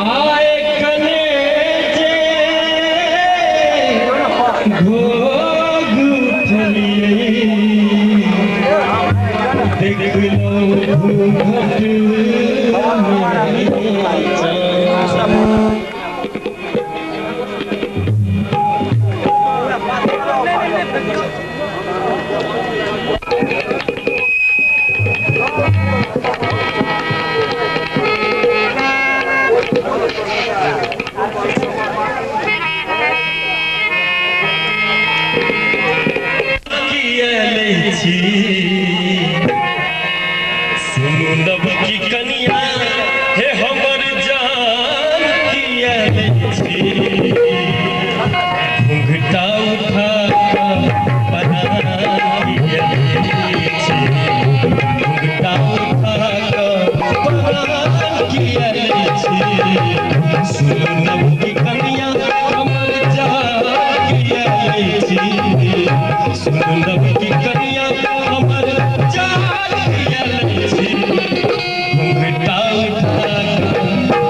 आए कने भोग उठलिए देख लो घूंघट सुनो नब की कनिया हे हमर जान किया घुंघटा उठा पना किया घुंघटा उठा पना किया सुनो नब की कनिया हमर जान किया सुनो नब की कनिया हमर जान किया घुंघटा उठा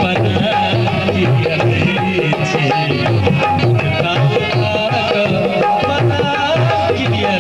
पना किया घुंघटा उठा पना किया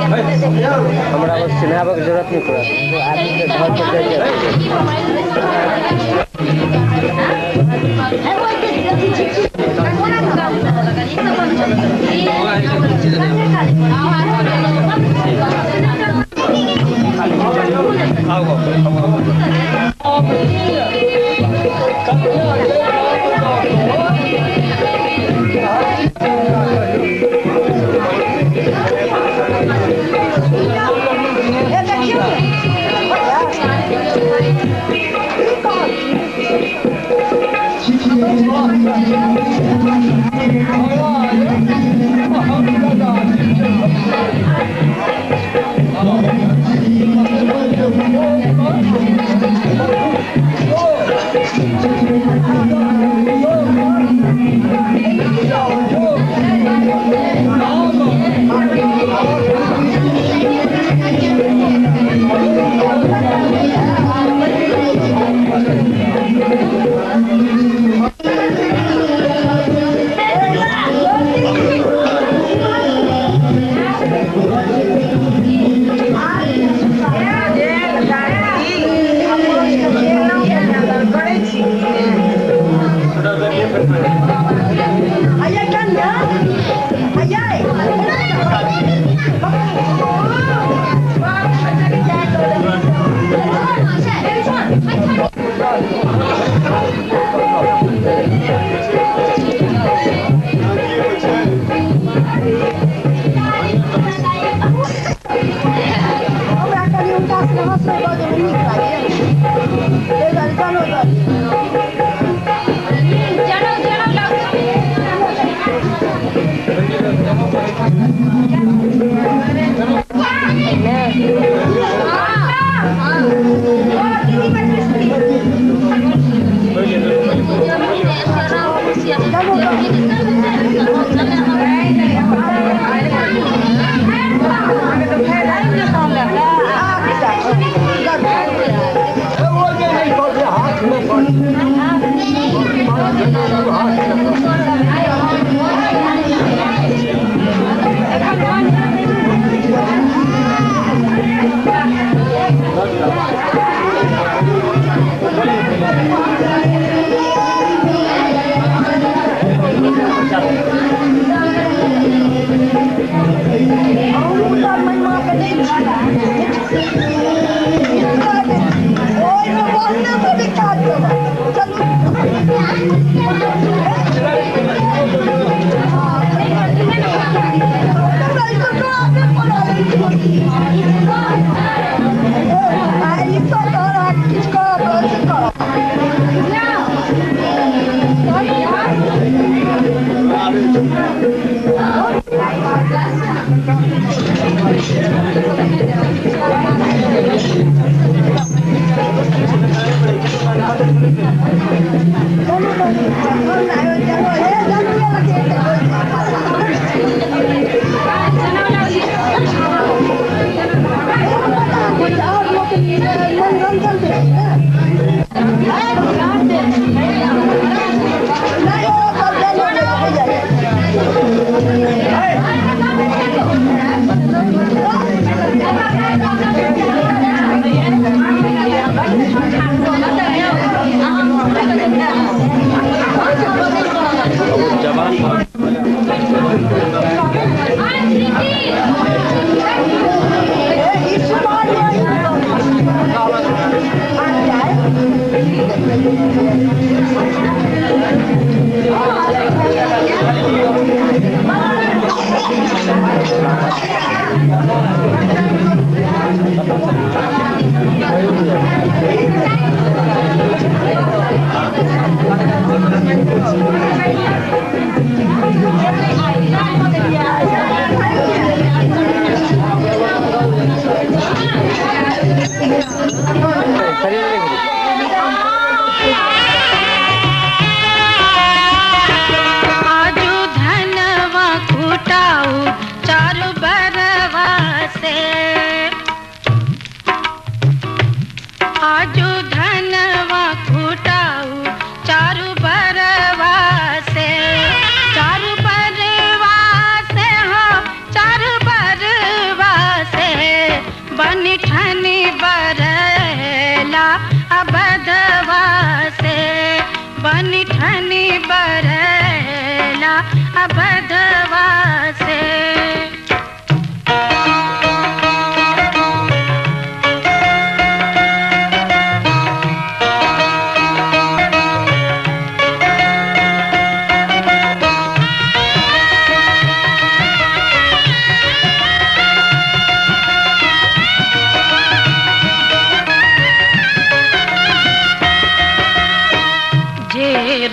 हमरा बस चिन्हाबक जरूरत नहीं पड़त आदमी के घर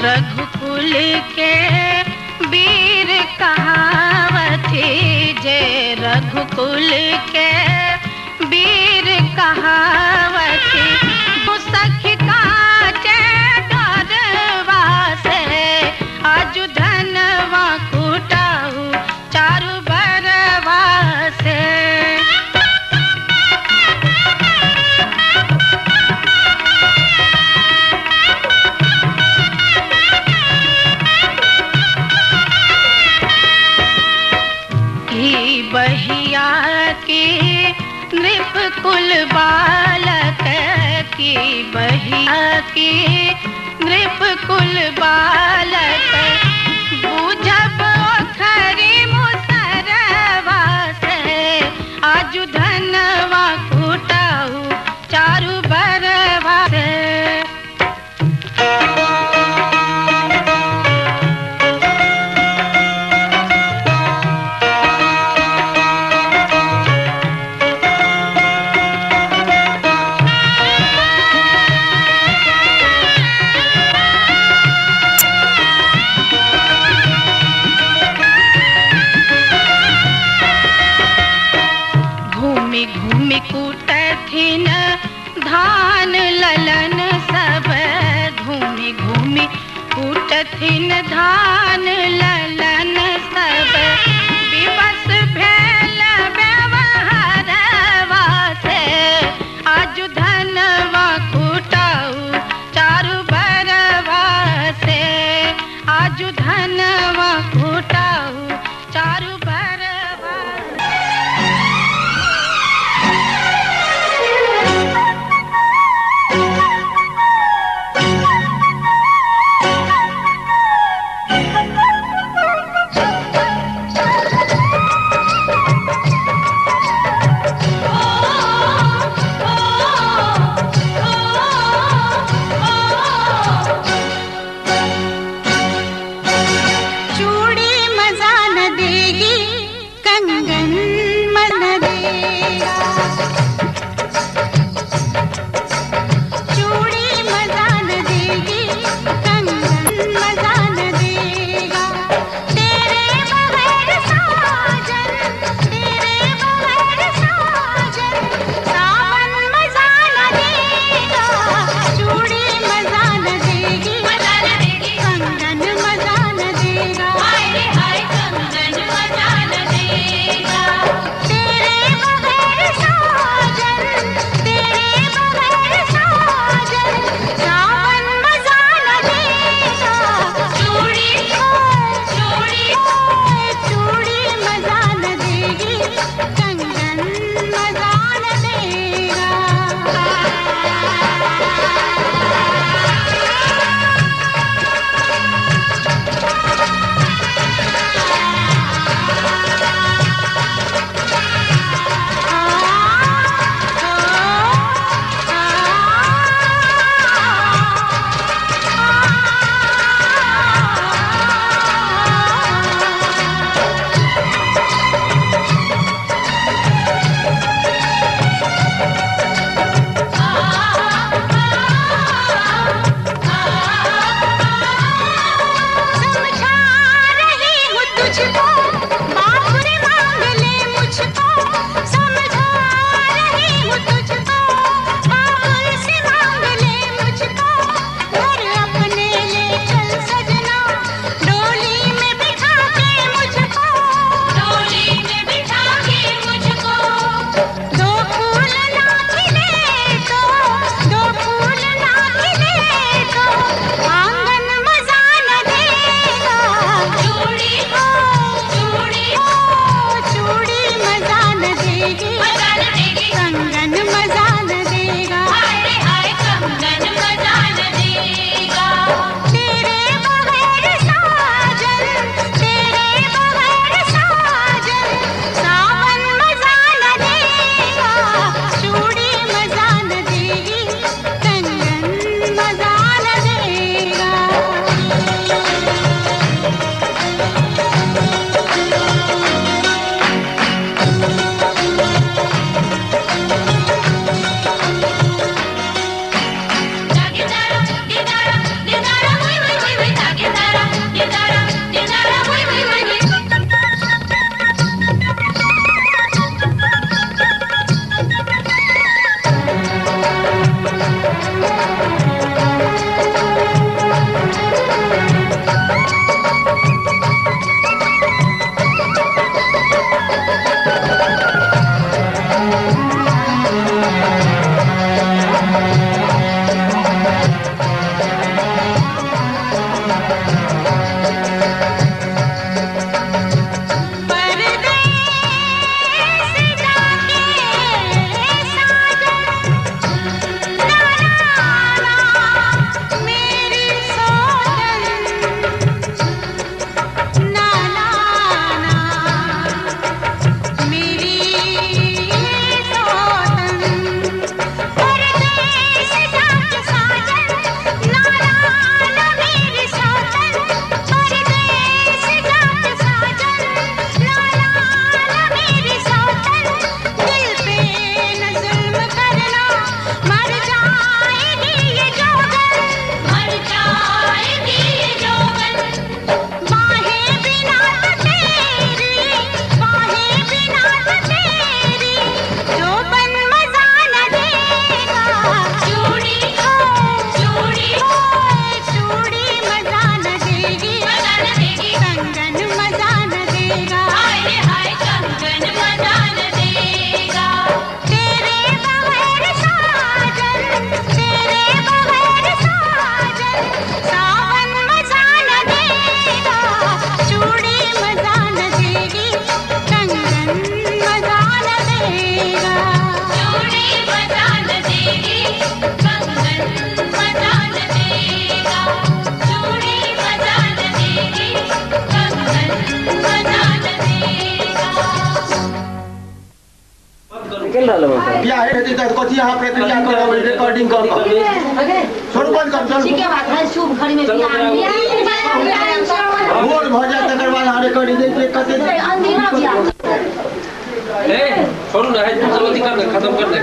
रघुकुल के वीर कहावती, जय रघुकुल के वीर कहावती, सखी काचे डरवा से आज धनवा कुटाऊ चारु बरवा से। बहिया की नृप कुल बालक की, बहिया की नृप कुल बालक, बूझब खरी मुसरवा से आज धनवा कुटाऊ चारु बरवा से। दीन धान ललन सब विवश भेल व्यवहारवा से आजु धनवा कुटाऊ चारु बरवा से आजु धनवा कुटाऊ चारु बरवा। चूड़ी मज गेल रहल हम बियाह हेतै त कथि अहाँ प्रक्रिया करब रिकॉर्डिंग कर छोड़ बंद कर चल ठीक है बात है शुभ घर में भोर भ जाए तकर बाद अहाँ रिकॉर्डिंग दे कते अंधेरा बियाह छोड़ू ना है जल्दी कर दे खत्म कर दे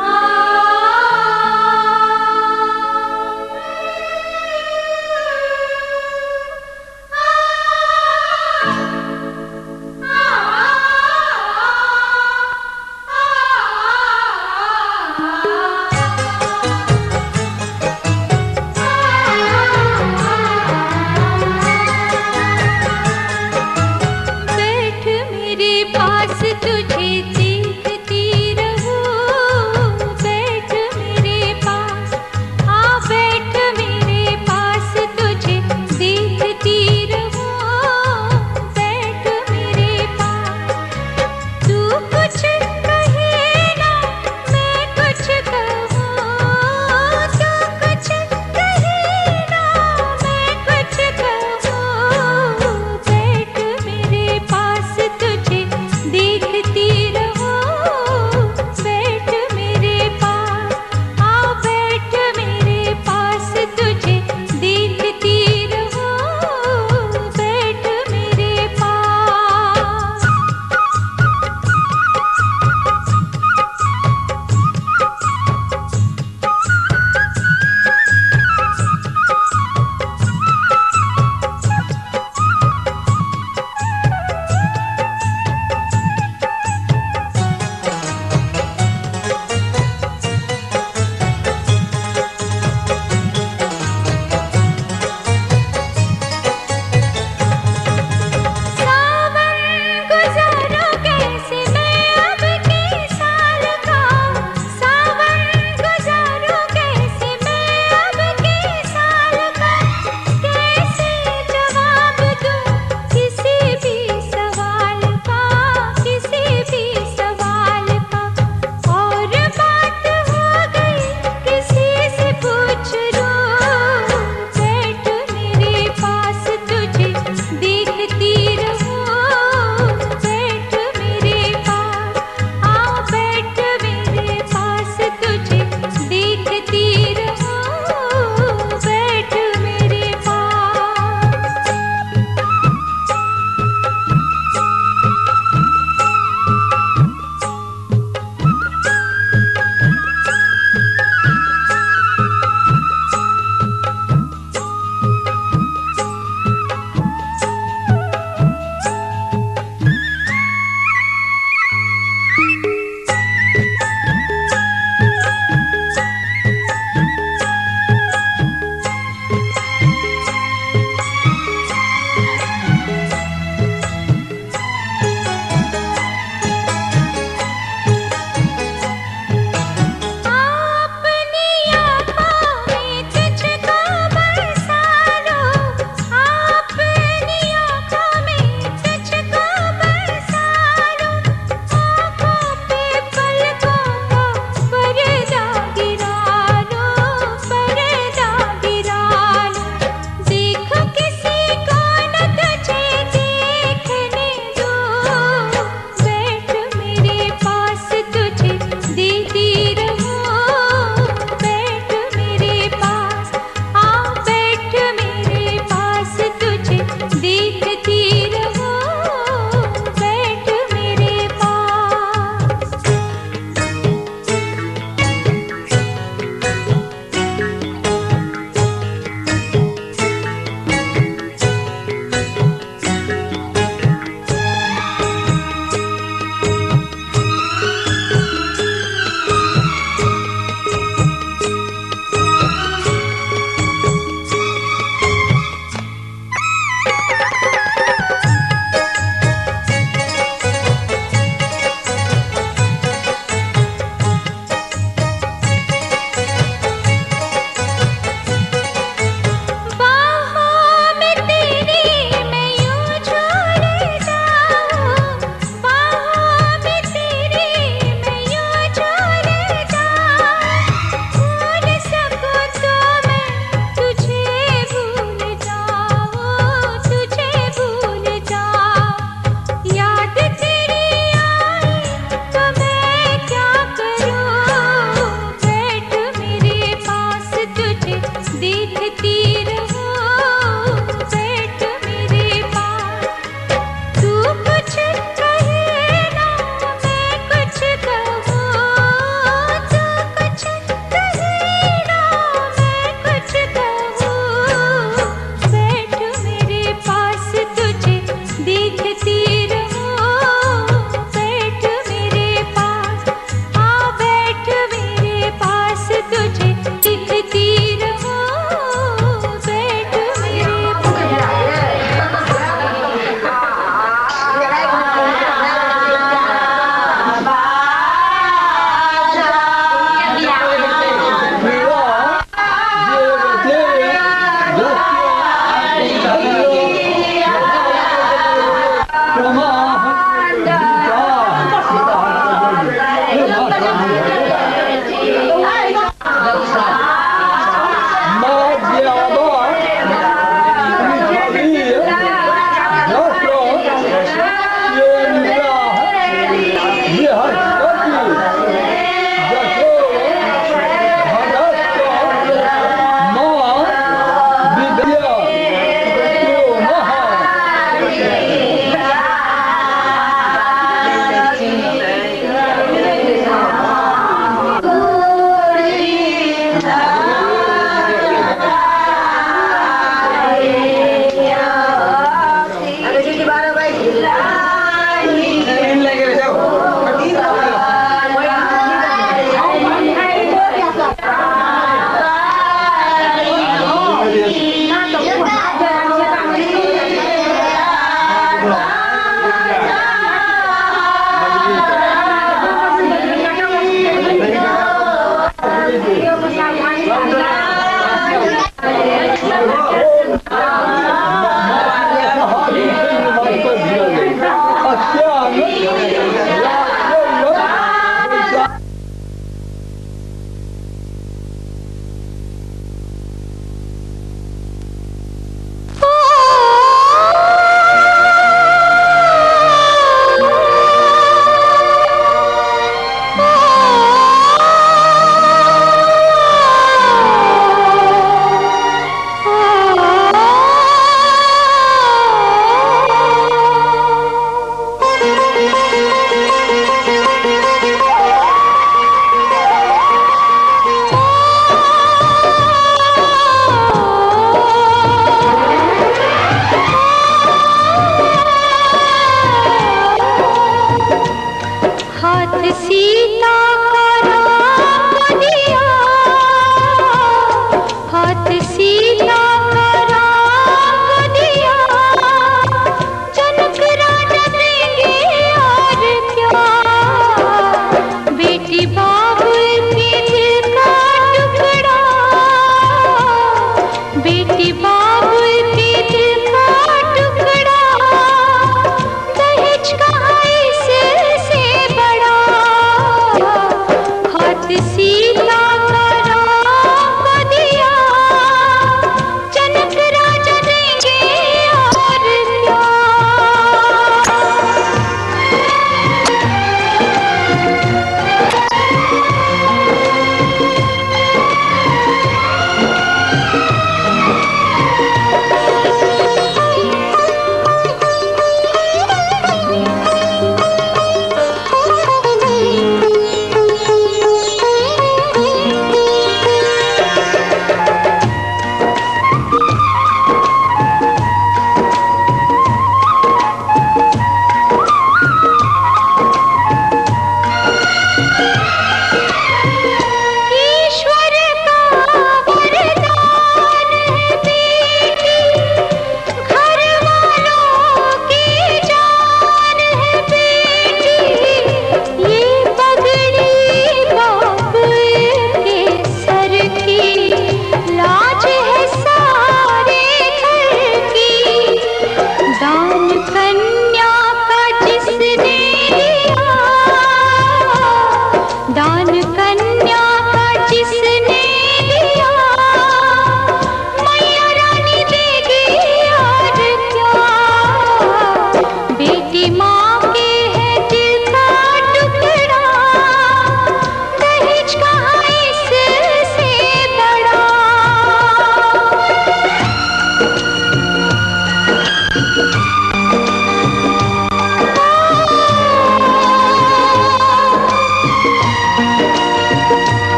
Ah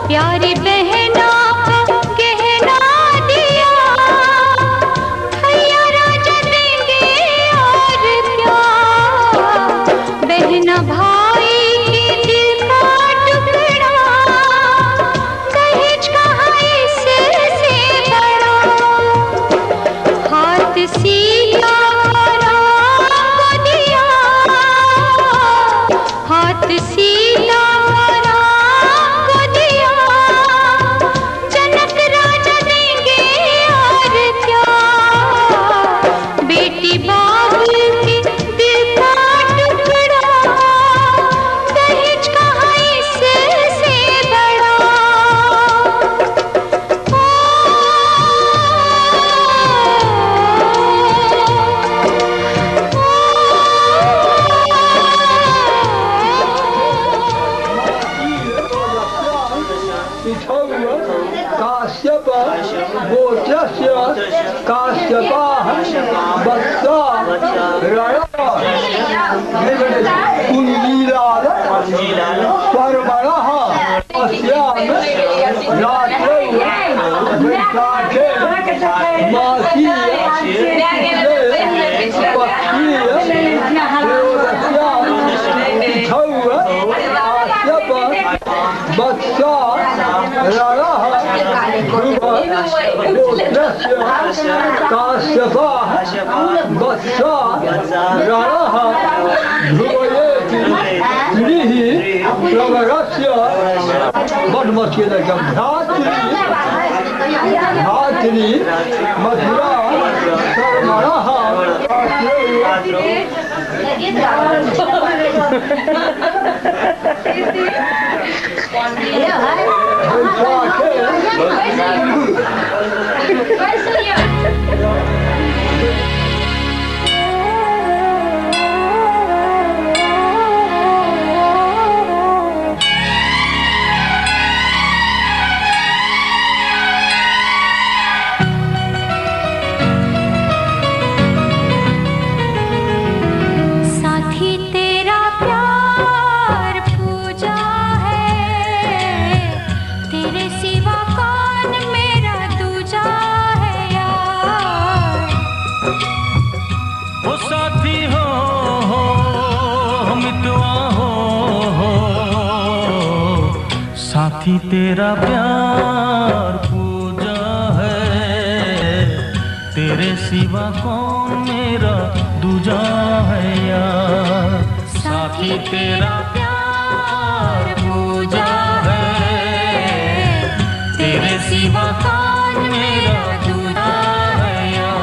प्यारी बहना को कहना दिया, भैया राजा देंगे और क्या। बहना भाई के दिल का टुकड़ा, दहेज कहाँ इससे बड़ा। हाथ सीधा राम को दिया, हाथ सीधा राम को दिया, जनक राजा देंगे और क्या। बेटी बाबू के दिल का टुकड़ा, दहेज कहाँ इससे बड़ा। काश्यप गोत्रस्य काश्यपाः वत्सा कुञ्जीलाल पर्वणः अस्यां रात्रौ वैशाखे मासीय पक्षीय त्रयोदश्यां तिथौ काश्यप वत्सा रणः ध्रुव गोत्रस्य काश्यपाः वत्सा रणः ध्रुवयेति स्त्रीः प्रवरस्य वनमस्य धात्री मथुरा शर्मणः साथी तेरा प्यार पूजा है, तेरे सिवा कौन मेरा दूजा है यार। ओ साथी हो मितवा हो, साथी तेरा प्यार पूजा है, तेरे सिवा कौन मेरा दूजा है यार। साथी तेरा प्यार पूजा है, तेरे सिवा कौन मेरा दूजा है यार।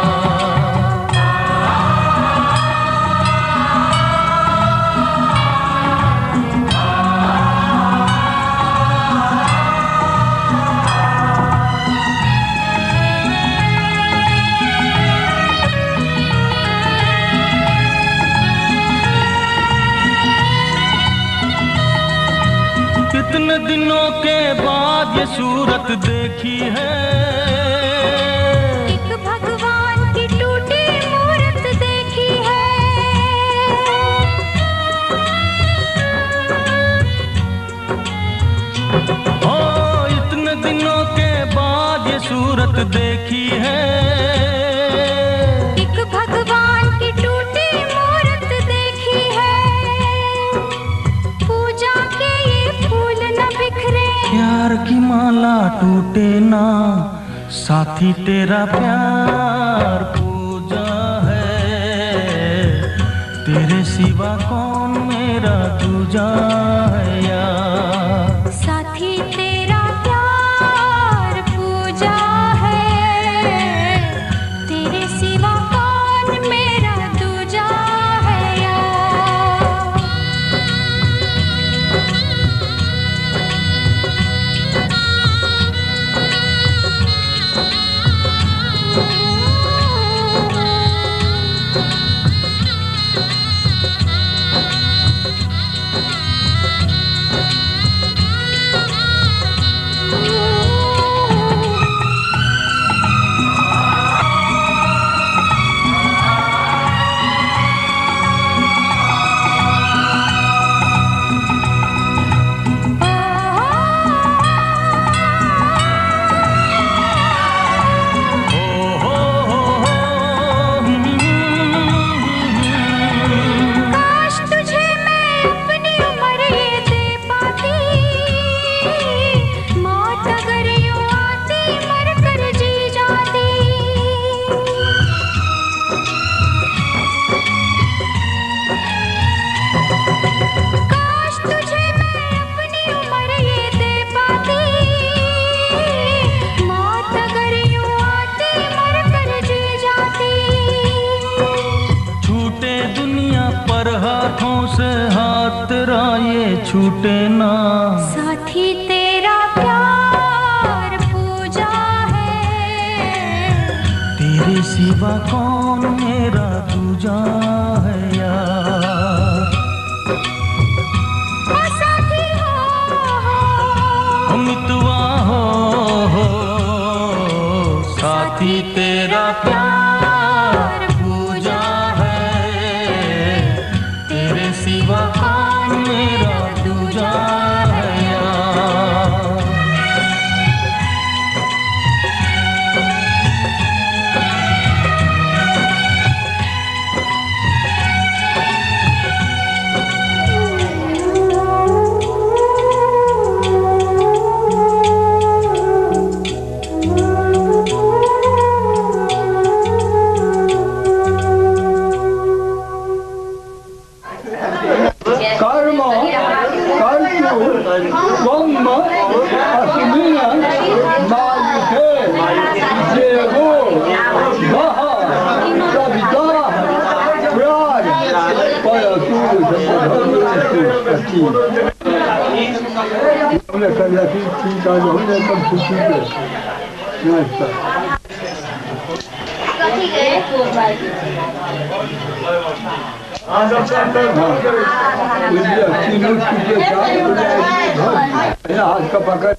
कितने दिनों के बाद ये सूरत देखी है, एक भगवान की टूटी मूरत देखी है। ओ इतने दिनों के बाद ये सूरत देखी है, एक भगवान की टूटी मूरत देखी है। पूजा के ये फूल न बिखरे, प्यार की माला टूटे ना। साथी तेरा प्यार पूजा है, तेरे सिवा कौन मेरा दूजा है यार। साथी तेरा प्यार पूजा है, तेरे सिवा कौन मेरा दूजा है यार। छूटे ना। साथी तेरा प्यार पूजा है, तेरे सिवा कौन मेरा दूजा है यार। ओ साथी हो मितवा हो साथी तेरा प्यार पूजा है, तेरे सिवा कौन मेरा दूजा है यार। कर्म कर्तु त्वम अस्मिन् मालिके देवो वः सविता प्राग पयतु सती। हमने कर रखी ठीक है, हमने कब छुट्टी पे हाथ का पकड़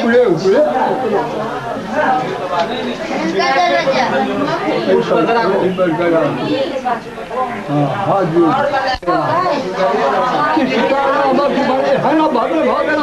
उड़े उड़े हाँ जी है ना भागे भागे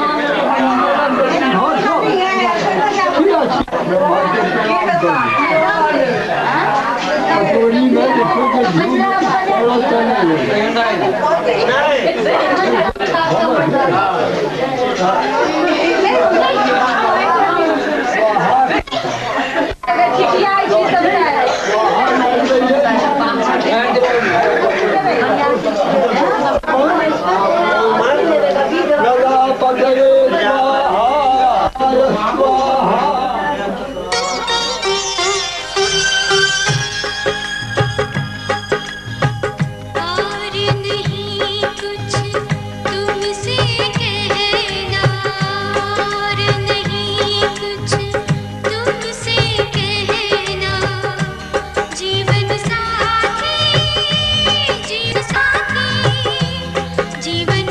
जीवन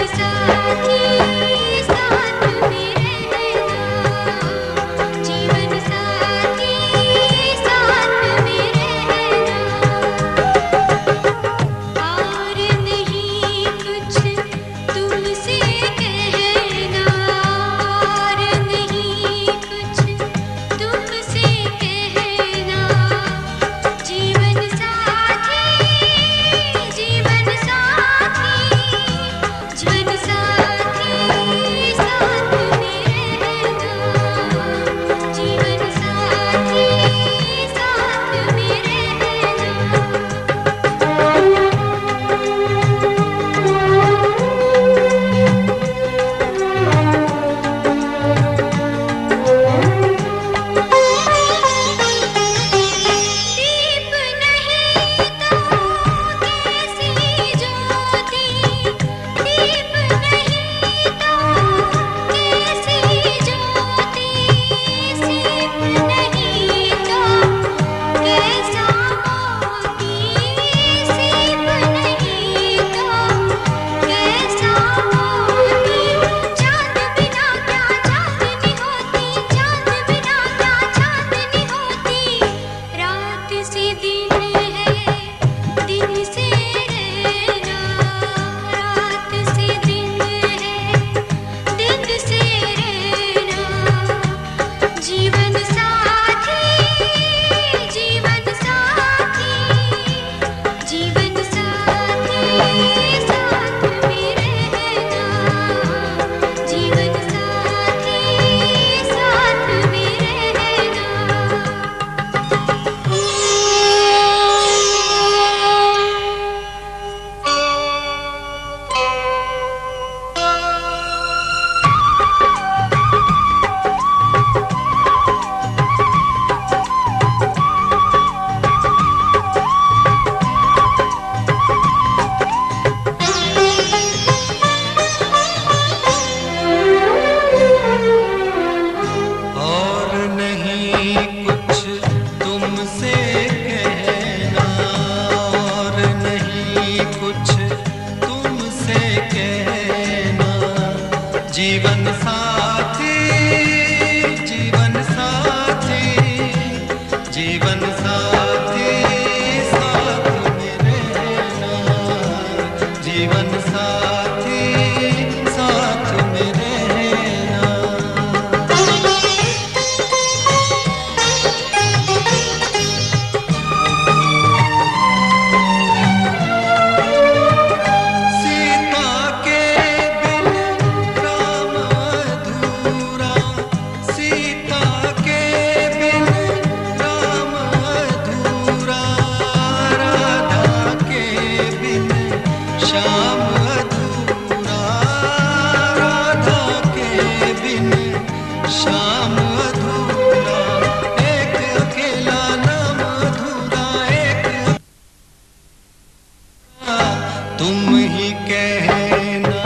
तुम ही कहना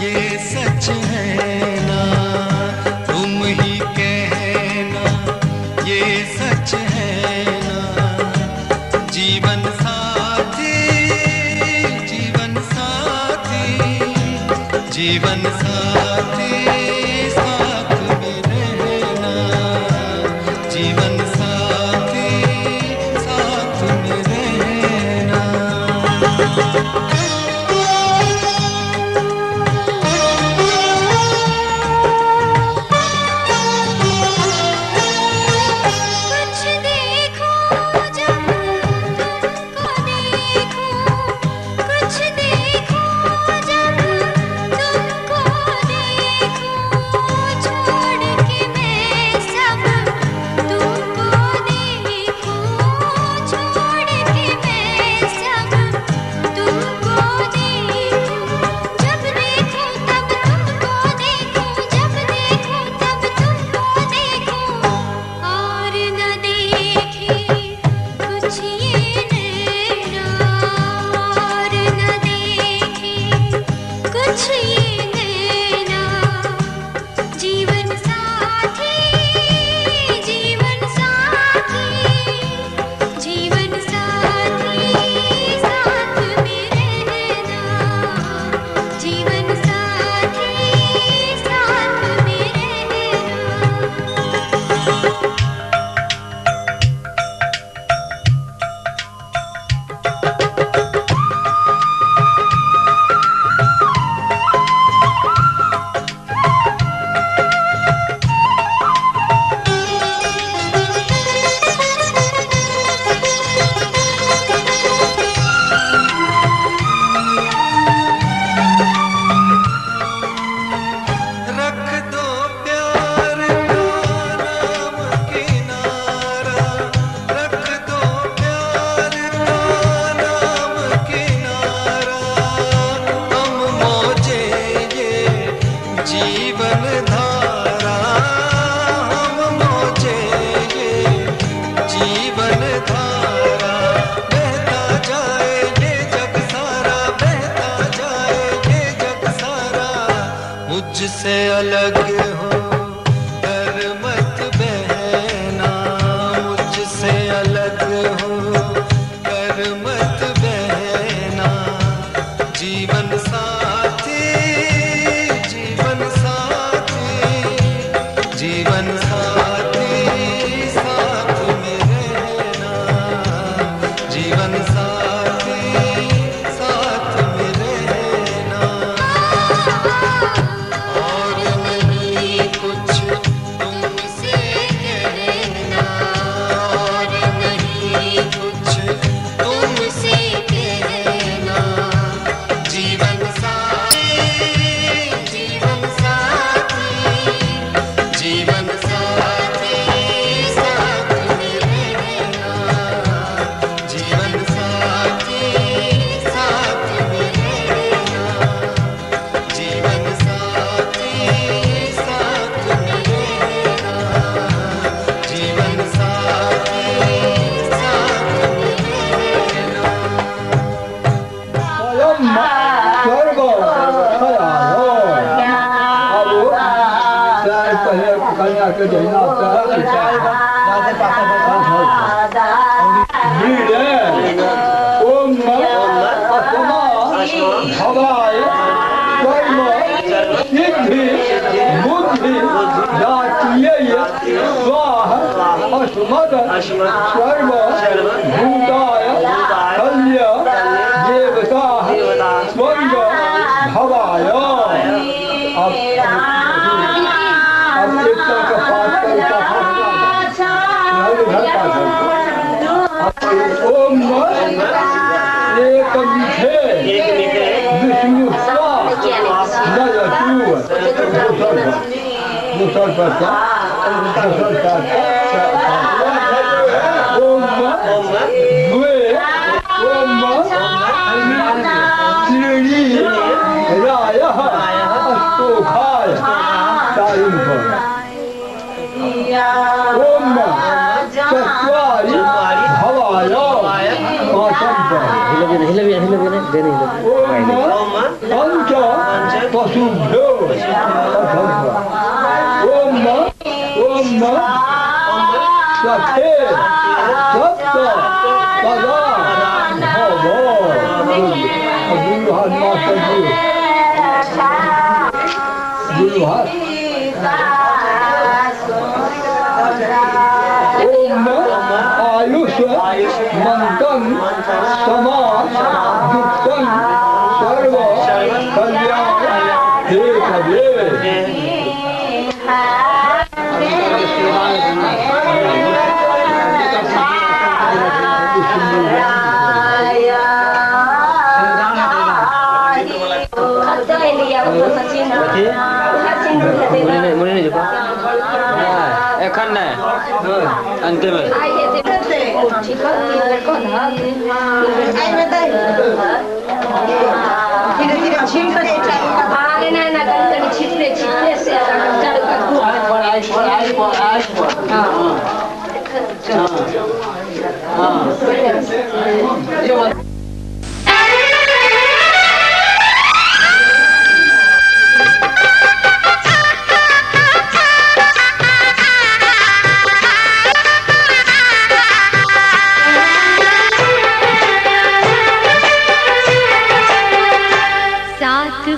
ये सच है ना, तुम ही कहना ये सच है ना। जीवन साथी, जीवन साथी, जीवन साथी साथ में रहना, जीवन साथी साथ में रहना। कुछ देखो जब तुमको देखो, कुछ देखो जब तुमको देखो, छोड़ के मैं सब तुमको देखो, छोड़ के मैं सब तुमको देखो। जब देखो तब तुमको देखो, जब देखो तब तुमको देखो, और न देखे कुछ ये नैना, और न देखे कुछ ये नैना। जीवन साथी, जीवन साथी, जीवन साथी साथ में रहना, जीवन साथी साथ में रहना। रख दो प्यार का नाम किनारा, रख दो प्यार का नाम किनारा। हम मौजे ये जीवन धारा, हम मौजे ये जीवन धारा। बहता जाए ये जग सारा, बहता जाए ये जग सारा। मुझसे अलग हो कर मत बहना, मुझसे अलग हो कर मत बहना। जीवन साथी, जीवन साथी, जीवन साथी साथ में रहना, जीवन साथी साथ में रहना। और नहीं कुछ तुमसे कहना, और नहीं कुछ तुमसे कहना। जीवन साथी, जीवन साथी, जीवन साथी साथ में रहना, जीवन साथी साथ में रहना, जीवन साथी साथ में रहना, जीवन साथी साथ में रहना। स्वर्ग खयालो आलो चाय पहले कन्या के जहिना ओम अस्मा भवाय कर्म सिद्धि बुद्धि दात्रिय स्वाहा अस्मद सर्व भूताय कल्य देवता स्वर्ग भवाय। अब एकता का पाठ करता ओम एक मिठे विष्णु दूसर पर ओम द्वे ओम श्री राय अस्तोखाय ओम चत्वारि भवाय पाठम हिले भी नहीं देने ओम पंच पशुभ्यो ओम सखे सप्त पदा भव गुरुहार मास्टर जी गुरुहार ओम आयुष मंथन समास युक्तन सर्व कल्याण हे कवे मुने नहीं जुका एखन नहीं अंतिम साथ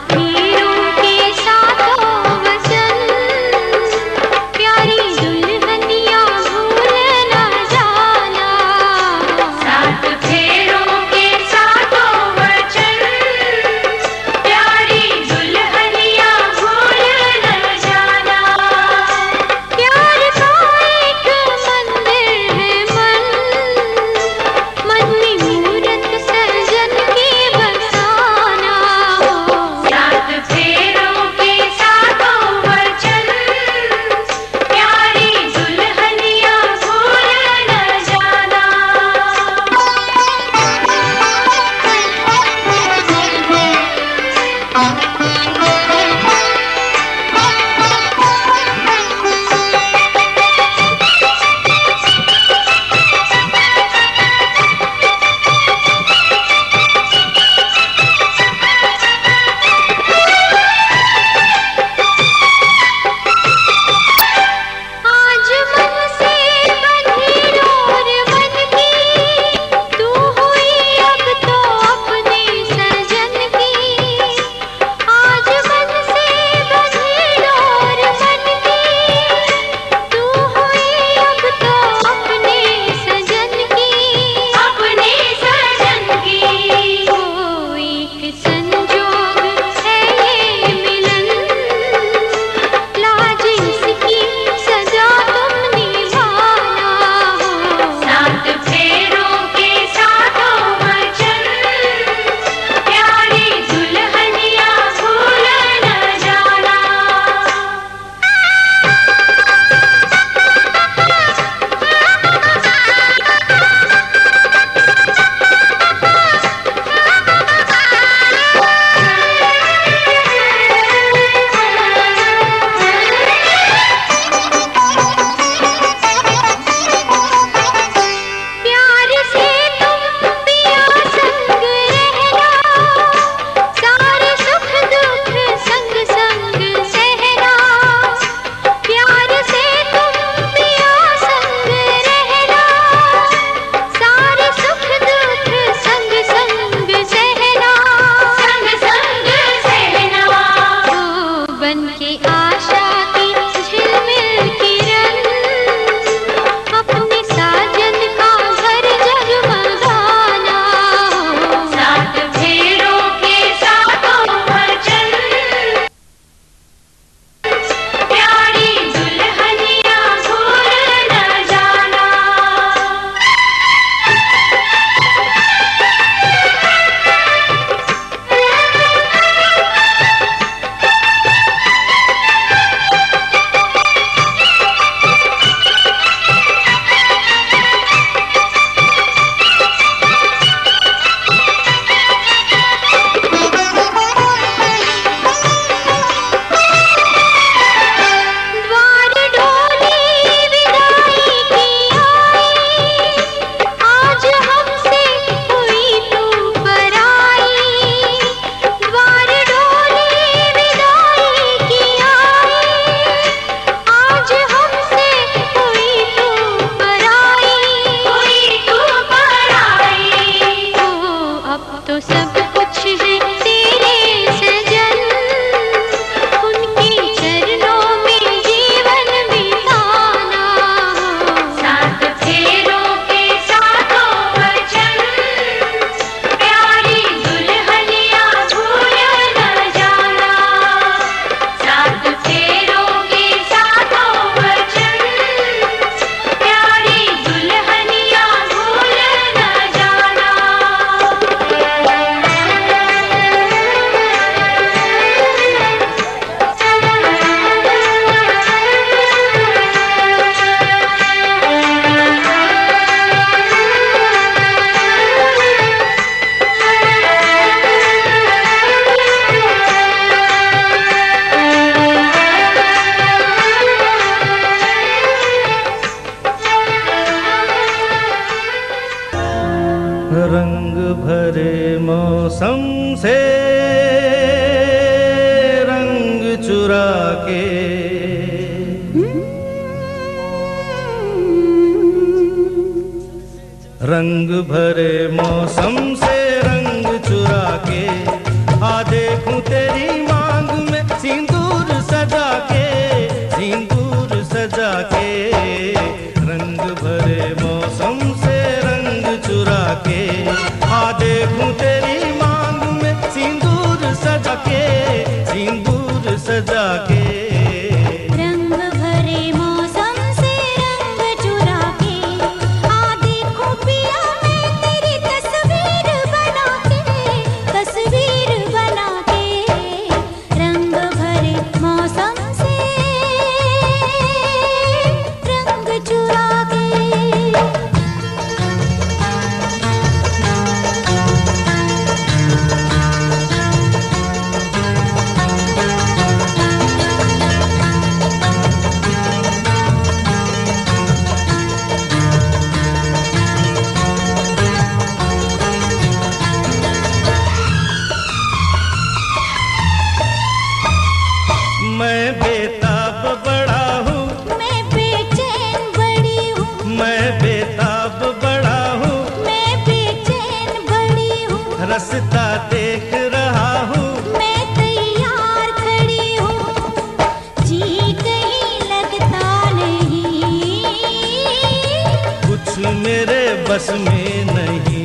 तो सब कुछ है तेरे सजन, उनके चरणों में जीवन बिताना हो। सात फेरों के सातों वचन, प्यारी दुल्हनिया भूल न जाना। सात फेरों के सातों वचन, प्यारी दुल्हनिया भूल न जाना। रंग भरे मौसम से रंग चुरा के, रंग भरे मौसम से रंग चुरा के, आ देखूं तेरी मांग में सिंदूर सजा के, सिंदूर सजा के। रंग भरे मौसम से रंग चुरा के, आ देखूं तेरी मांग में सिंदूर सजा के, सिंदूर सजा के। रंग भरे मौसम से रंग चुरा के, आ देखूं पिया मैं तेरी तस्वीर बना के, तस्वीर बना के। रंग भरे मौसम से रंग चुरा के। मैं बेताब बड़ा हूँ, मैं बेचैन बड़ी हूँ, मैं बेताब बड़ा हूँ, मैं बेचैन बड़ी हूँ। रास्ता देख रहा हूँ, मैं तैयार खड़ी हूँ, जी कहीं लगता नहीं, कुछ मेरे बस में नहीं।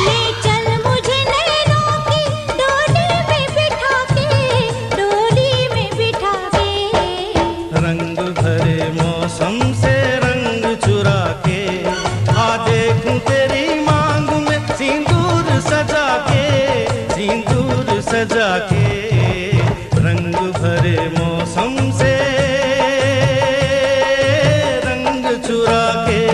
ले चल मुझे नैनों की डोली में बिठा के, डोली में बिठा के। रंग भरे मौसम से रंग चुरा के, आ देखूं तेरी मांग में सिंदूर सजा के, सिंदूर सजा के। रंग भरे मौसम से रंग चुरा के।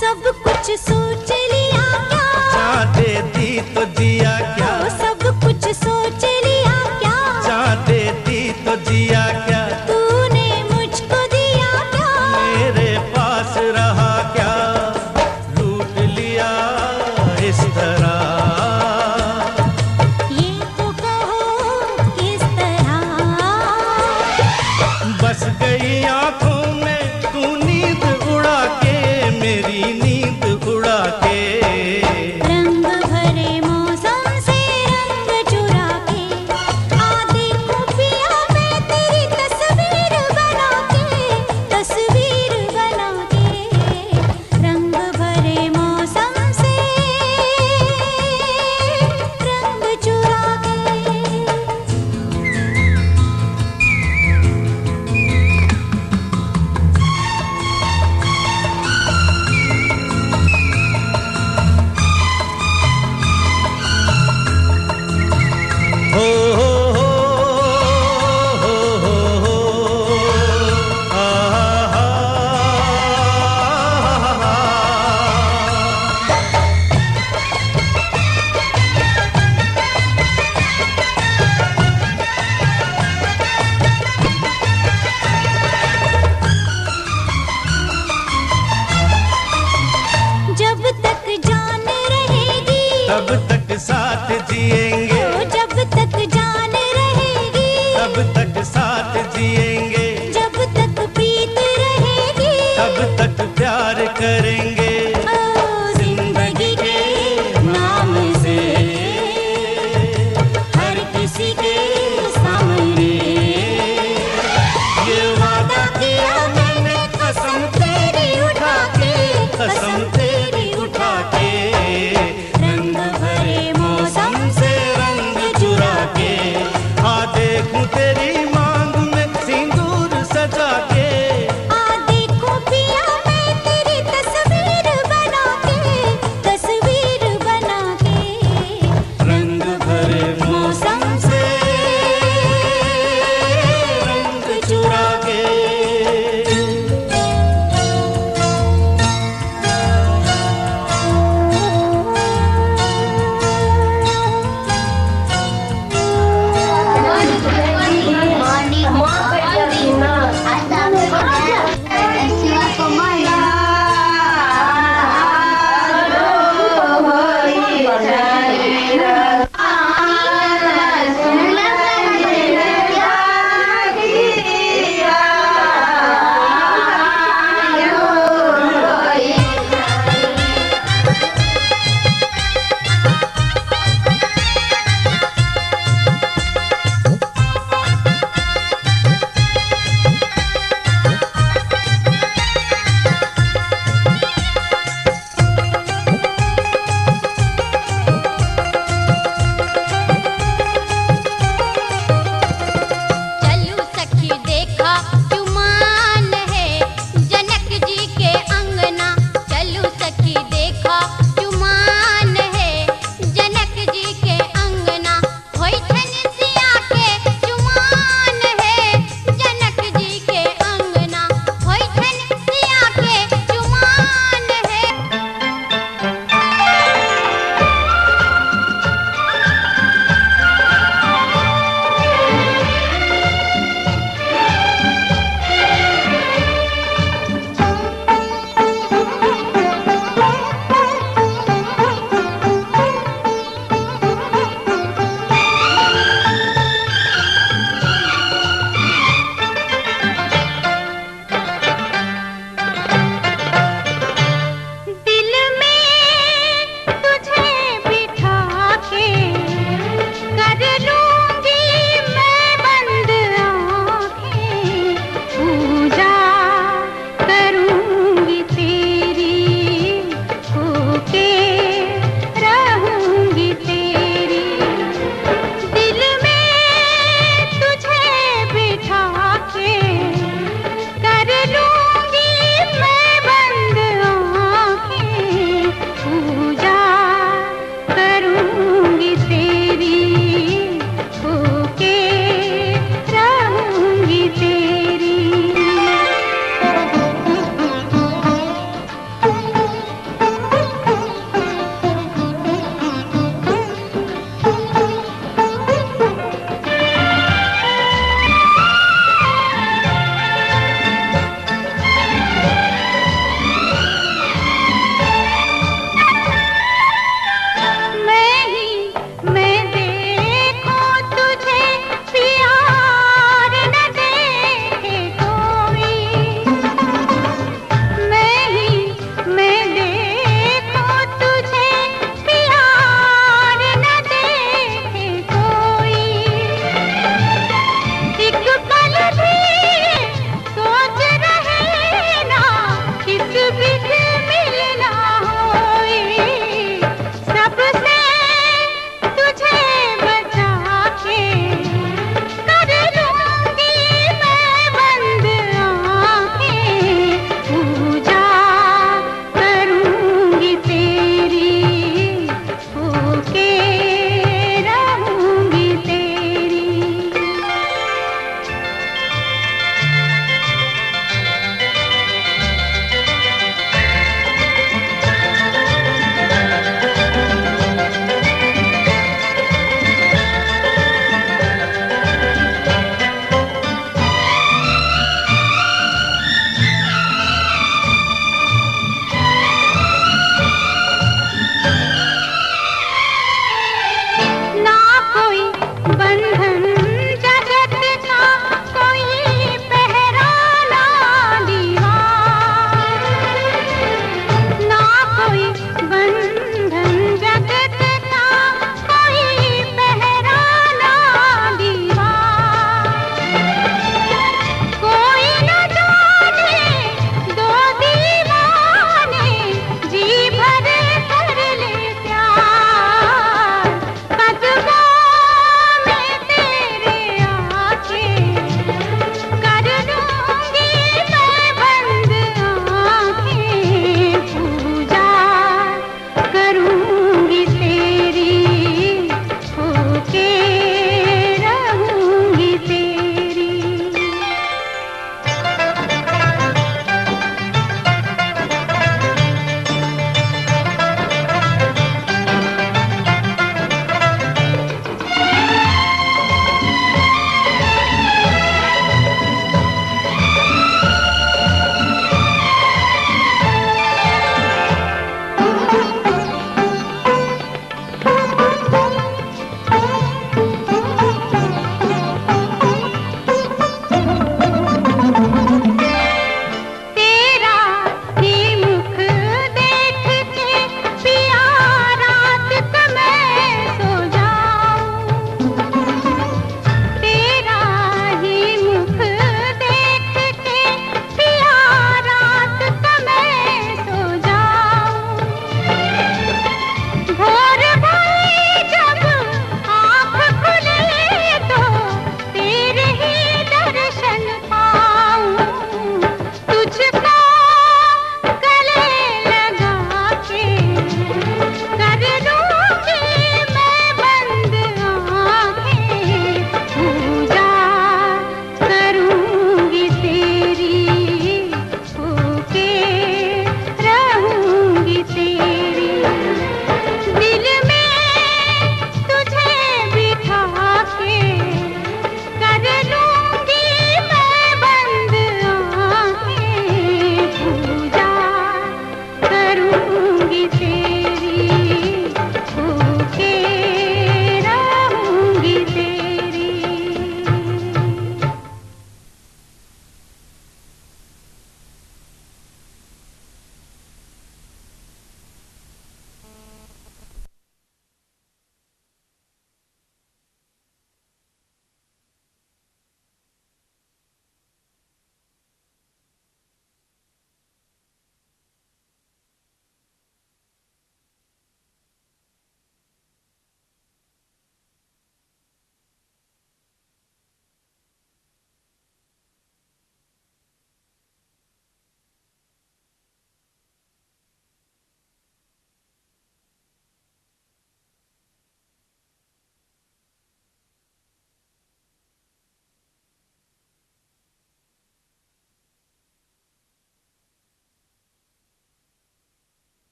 सब कुछ सोच लिया क्या, चाह देती तो जिया क्या, ओ सब कुछ सोच लिया क्या, चाह देती तो जिया क्या, तूने मुझको दिया क्या, मेरे पास रहा क्या, लूट लिया इस तरह। ये तो कहो किस तरह। बस गई आंखों में तू नींद उड़ा के, मेरी नींद उड़ा के। रंग भरे मौसम से रंग चुरा के, आ देखूं पिया मैं तेरी तस्वीर बना के, तस्वीर बना के। रंग भरे मौसम से तब तक